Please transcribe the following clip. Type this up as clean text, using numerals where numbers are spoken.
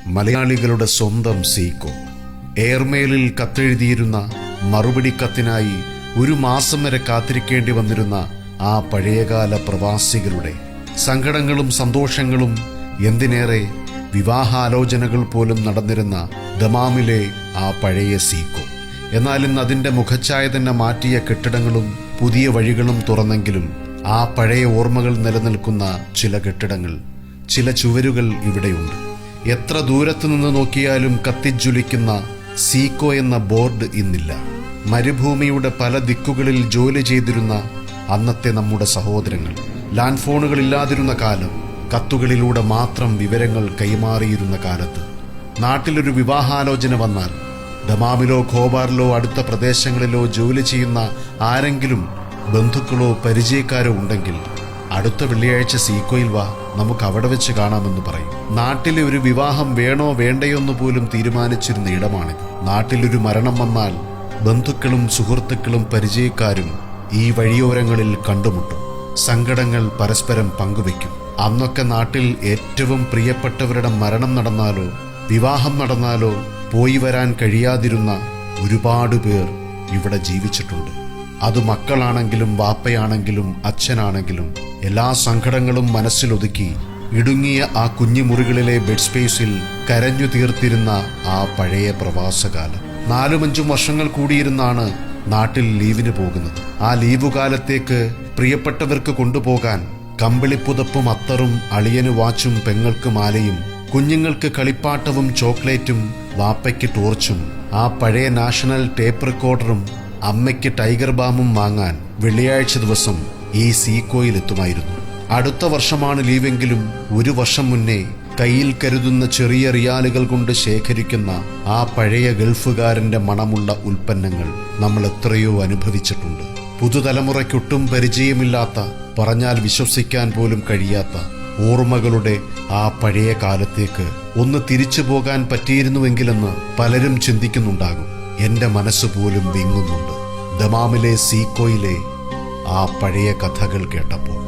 മലയാളികളുടെ സ്വന്തം സീക്കോ. എയർമെയിലിൽ കത്തെഴുതിയിരുന്ന മറുപടി കത്തിനായി 1 മാസം വരെ കാത്തിരിക്കേണ്ടി വന്നിരുന്ന ആ പഴയകാല പ്രവാസികളുടെ സങ്കടങ്ങളും സന്തോഷങ്ങളും, എന്തിനേറെ വിവാഹാലോചനകൾ പോലും നടന്നിരുന്ന ദമാമിലെ ആ പഴയ സീക്കോ. എന്നാൽ ഇന്ന് അതിൻ്റെ മുഖച്ഛായ തന്നെ മാറ്റിയ കെട്ടിടങ്ങളും പുതിയ വഴികളും തുറന്നെങ്കിലും ആ പഴയ ഓർമ്മകൾ നിലനിൽക്കുന്ന ചില കെട്ടിടങ്ങൾ, ചില ചുവരുകൾ ഇവിടെയുണ്ട്. എത്ര ദൂരത്തു നിന്ന് നോക്കിയാലും കത്തിജ്വലിക്കുന്ന സീക്കോ എന്ന ബോർഡ് ഇന്നില്ല. മരുഭൂമിയുടെ പല ദിക്കുകളിൽ ജോലി ചെയ്തിരുന്ന അന്നത്തെ നമ്മുടെ സഹോദരങ്ങൾ, ലാൻഡ് ഫോണുകളില്ലാതിരുന്ന കാലം, കത്തുകളിലൂടെ മാത്രം വിവരങ്ങൾ കൈമാറിയിരുന്ന കാലത്ത് നാട്ടിലൊരു വിവാഹാലോചന വന്നാൽ ദമാമിലോ ഖോബാറിലോ അടുത്ത പ്രദേശങ്ങളിലോ ജോലി ചെയ്യുന്ന ആരെങ്കിലും ബന്ധുക്കളോ പരിചയക്കാരോ ഉണ്ടെങ്കിൽ അടുത്ത വെള്ളിയാഴ്ച സീക്കോയിൽ വാ, നമുക്ക് അവിടെ വെച്ച് കാണാമെന്ന് പറയും. നാട്ടിലെ ഒരു വിവാഹം വേണോ വേണ്ടയോ എന്ന് പോലും തീരുമാനിച്ചിരുന്ന ഇടമാണിത്. നാട്ടിലൊരു മരണം വന്നാൽ ബന്ധുക്കളും സുഹൃത്തുക്കളും പരിചയക്കാരും ഈ വഴിയോരങ്ങളിൽ കണ്ടുമുട്ടും. സങ്കടങ്ങൾ പരസ്പരം പങ്കുവെക്കും. അന്നൊക്കെ നാട്ടിൽ ഏറ്റവും പ്രിയപ്പെട്ടവരുടെ മരണം നടന്നാലോ വിവാഹം നടന്നാലോ പോയി വരാൻ കഴിയാതിരുന്ന ഒരുപാട് പേർ ഇവിടെ ജീവിച്ചിട്ടുണ്ട്. അത് മക്കളാണെങ്കിലും വാപ്പയാണെങ്കിലും അച്ഛനാണെങ്കിലും എല്ലാ സങ്കടങ്ങളും മനസ്സിലൊതുക്കി ഇടുങ്ങിയ ആ കുഞ്ഞുമുറികളിലെ ബെഡ് സ്പേസിൽ കരഞ്ഞു തീർത്തിരുന്ന ആ പഴയ പ്രവാസകാലം. 4-5 വർഷങ്ങൾ കൂടിയിരുന്നാണ് നാട്ടിൽ ലീവിന് പോകുന്നത്. ആ ലീവ് കാലത്തേക്ക് പ്രിയപ്പെട്ടവർക്ക് കൊണ്ടുപോകാൻ കമ്പിളിപ്പുതപ്പും അത്തറും, അളിയന് വാച്ചും, പെങ്ങൾക്ക് മാലയും, കുഞ്ഞുങ്ങൾക്ക് കളിപ്പാട്ടവും ചോക്ലേറ്റും, വാപ്പയ്ക്ക് ടോർച്ചും, ആ പഴയ നാഷണൽ ടേപ്പ് റെക്കോർഡറും, അമ്മയ്ക്ക് ടൈഗർ ബാമും വാങ്ങാൻ വെള്ളിയാഴ്ച ദിവസം ഈ സീക്കോയിലെത്തുമായിരുന്നു. അടുത്ത വർഷമാണ് ലീവെങ്കിലും 1 വർഷം മുന്നേ കയ്യിൽ കരുതുന്ന ചെറിയ റിയാലുകൾ കൊണ്ട് ശേഖരിക്കുന്ന ആ പഴയ ഗൾഫുകാരന്റെ മണമുള്ള ഉൽപ്പന്നങ്ങൾ നമ്മൾ എത്രയോ അനുഭവിച്ചിട്ടുണ്ട്. പുതുതലമുറയ്ക്കൊട്ടും പരിചയമില്ലാത്ത, പറഞ്ഞാൽ വിശ്വസിക്കാൻ പോലും കഴിയാത്ത ഓർമ്മകളുടെ ആ പഴയ കാലത്തേക്ക് ഒന്ന് തിരിച്ചു പോകാൻ പറ്റിയിരുന്നുവെങ്കിലെന്ന് പലരും ചിന്തിക്കുന്നുണ്ടാകും. എന്റെ മനസ്സ് പോലും വിങ്ങുന്നുണ്ട് ദമാമിലെ സീക്കോയിലെ ആ പഴയ കഥകൾ കേട്ടപ്പോൾ.